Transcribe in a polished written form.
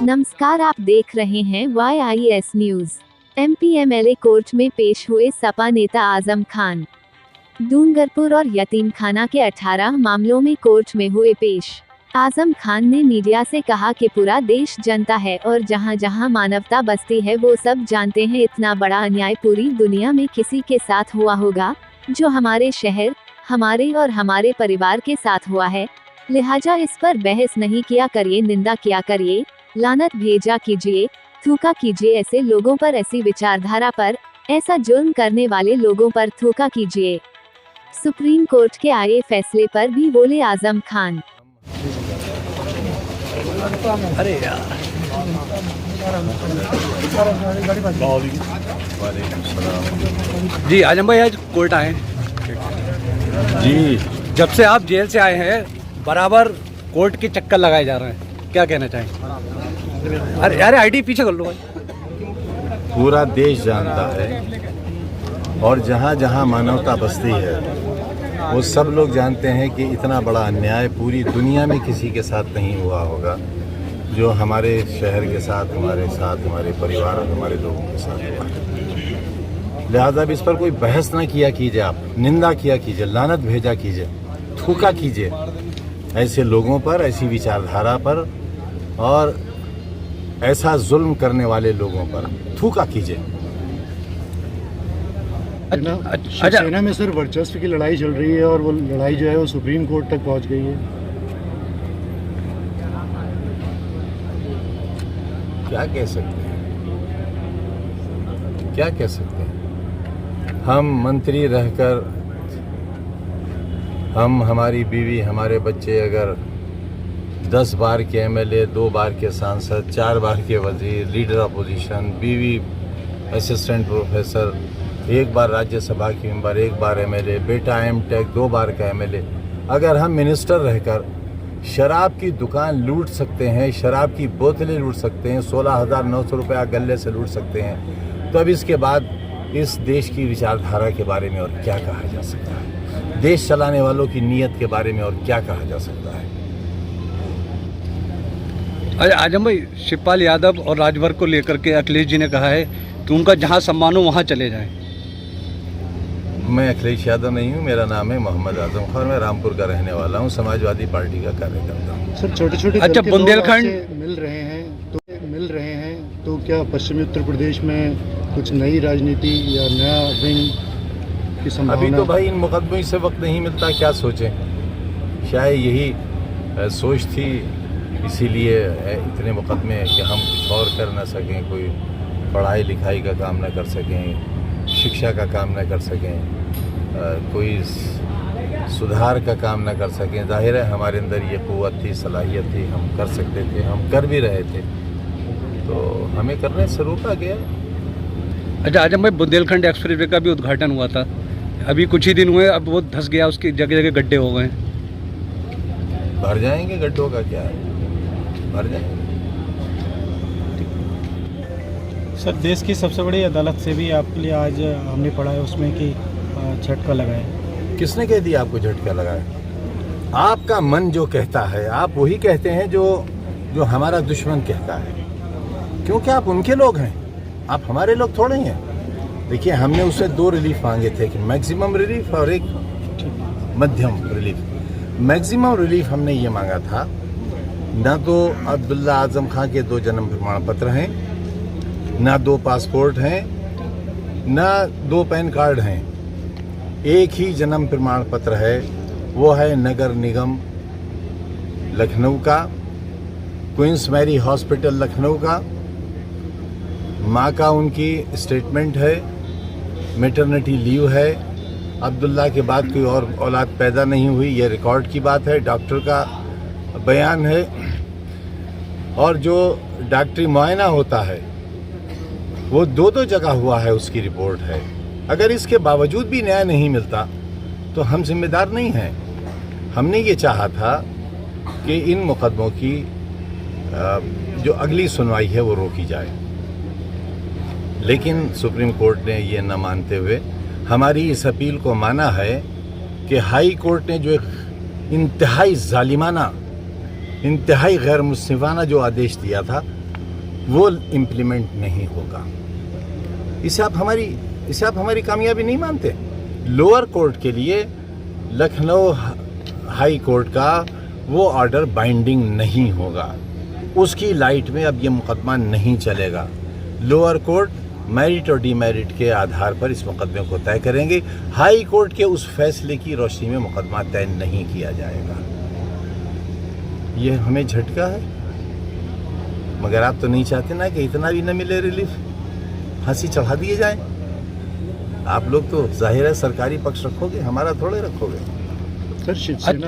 नमस्कार, आप देख रहे हैं YIS news. MP MLA court में पेश हुए सपा नेता आजम खान। डूंगरपुर और यतीमखाना के 18 मामलों में कोर्ट में हुए पेश। आजम खान ने मीडिया से कहा कि पूरा देश जनता है और जहां जहां मानवता बसती है वो सब जानते हैं इतना बड़ा अन्याय पूरी दुनिया में किसी के साथ हुआ होगा जो हमारे शहर, हमारे और हमारे परिवार के साथ हुआ है। लिहाजा इस पर बहस नहीं किया करिए, निंदा किया करिए, लानत भेजा कीजिए, थूका कीजिए ऐसे लोगों पर, ऐसी विचारधारा पर, ऐसा जुल्म करने वाले लोगों पर थूका कीजिए। सुप्रीम कोर्ट के आए फैसले पर भी बोले आजम खान। अरे यार जी, आजम भाई आज कोर्ट आए जी। जब से आप जेल से आए हैं बराबर कोर्ट के चक्कर लगाए जा रहे हैं, क्या कहना चाहेंगे? अरे अरे आईडी पीछे कर लो भाई। पूरा देश जानता है और जहाँ जहाँ मानवता बसती है वो सब लोग जानते हैं कि इतना बड़ा अन्याय पूरी दुनिया में किसी के साथ नहीं हुआ होगा जो हमारे शहर के साथ, हमारे परिवार और हमारे लोगों के साथ हुआ है। लिहाजा इस पर कोई बहस ना किया कीजिए, आप निंदा किया कीजिए, लानत भेजा कीजिए, थूका कीजिए ऐसे लोगों पर, ऐसी विचारधारा पर और ऐसा जुल्म करने वाले लोगों पर थूका कीजिए। सेना में सर वर्चस्व की लड़ाई चल रही है और वो लड़ाई जो है वो सुप्रीम कोर्ट तक पहुंच गई है। क्या कह सकते हैं, क्या कह सकते हैं? हम मंत्री रहकर, हमारी बीवी, हमारे बच्चे अगर 10 बार के MLA, 2 बार के सांसद, 4 बार के वजीर, लीडर अपोजिशन, बीवी असिस्टेंट प्रोफेसर, 1 बार राज्यसभा की मेंबर, 1 बार MLA, बेटा M.Tech, 2 बार का MLA, अगर हम मिनिस्टर रहकर शराब की दुकान लूट सकते हैं, शराब की बोतलें लूट सकते हैं, 16,900 रुपया गले से लूट सकते हैं, तो अब इसके बाद इस देश की विचारधारा के बारे में और क्या कहा जा सकता है? देश चलाने वालों की नीयत के बारे में और क्या कहा जा सकता है? अरे आजम भाई, शिवपाल यादव और राजभर को लेकर के अखिलेश जी ने कहा है कि उनका जहां सम्मान हो वहां चले जाएं। मैं अखिलेश यादव नहीं हूँ, मेरा नाम है मोहम्मद आजम खान, मैं रामपुर का रहने वाला हूँ, समाजवादी पार्टी का कार्यकर्ता हूँ। सर छोटे-छोटे अच्छा, बुंदेलखंड मिल रहे हैं तो क्या पश्चिमी उत्तर प्रदेश में कुछ नई राजनीति या नया विंग की संभावना? अभी तो भाई इन मुकदमों से वक्त नहीं मिलता, क्या सोचें। शायद यही सोच थी, इसीलिए इतने मुकदमे कि हम कुछ और कर ना सकें, कोई पढ़ाई लिखाई का काम ना कर सकें, शिक्षा का काम ना कर सकें, कोई सुधार का ना ना कर सकें। जाहिर है हमारे अंदर ये क़ुव्वत थी, सलाहियत थी, हम कर सकते थे, हम कर भी रहे थे, तो हमें करने से रोका गया। अच्छा आजम भाई, बुंदेलखंड एक्सप्रेसवे का भी उद्घाटन हुआ था, अभी कुछ ही दिन हुए, अब वो धंस गया, उसकी जगह जगह गड्ढे हो गए। भर जाएंगे, गड्ढों का क्या है, भर जाएंगे। सर देश की सबसे बड़ी अदालत से भी आपके लिए आज हमने पढ़ा है उसमें कि झटका लगाए। किसने कह दिया आपको झटका लगाया? आपका मन जो कहता है आप वही कहते हैं जो हमारा दुश्मन कहता है, क्योंकि आप उनके लोग हैं, आप हमारे लोग थोड़े ही हैं। देखिए, हमने उससे 2 रिलीफ मांगे थे कि मैक्सिमम रिलीफ और एक मध्यम रिलीफ। मैक्सिमम रिलीफ हमने ये मांगा था, ना तो अब्दुल्ला आजम खान के 2 जन्म प्रमाण पत्र हैं, ना 2 पासपोर्ट हैं, ना 2 पैन कार्ड हैं, एक ही जन्म प्रमाण पत्र है, वो है नगर निगम लखनऊ का, क्वींस मैरी हॉस्पिटल लखनऊ का। माँ का उनकी स्टेटमेंट है, मैटरनिटी लीव है, अब्दुल्ला के बाद कोई और औलाद पैदा नहीं हुई, ये रिकॉर्ड की बात है, डॉक्टर का बयान है, और जो डॉक्टरी मुआयना होता है वो 2 जगह हुआ है, उसकी रिपोर्ट है। अगर इसके बावजूद भी न्याय नहीं मिलता तो हम जिम्मेदार नहीं हैं। हमने ये चाहा था कि इन मुकदमों की जो अगली सुनवाई है वो रोकी जाए, लेकिन सुप्रीम कोर्ट ने ये न मानते हुए हमारी इस अपील को माना है कि हाई कोर्ट ने जो एक इंतहाई जालिमाना, इंतहाई गैर मुस्लिमाना जो आदेश दिया था वो इम्प्लीमेंट नहीं होगा। इसे आप हमारी कामयाबी नहीं मानते। लोअर कोर्ट के लिए लखनऊ हाई कोर्ट का वो ऑर्डर बाइंडिंग नहीं होगा, उसकी लाइट में अब ये मुकदमा नहीं चलेगा। लोअर कोर्ट मेरिट और डीमेरिट के आधार पर इस मुकदमे को तय करेंगे। हाई कोर्ट के उस फैसले की रोशनी में मुकदमा तय नहीं किया जाएगा। ये हमें झटका है, मगर आप तो नहीं चाहते ना कि इतना भी न मिले रिलीफ, फांसी चढ़ा दिए जाए। आप लोग तो जाहिर है सरकारी पक्ष रखोगे, हमारा थोड़े रखोगे। सर शिवसेना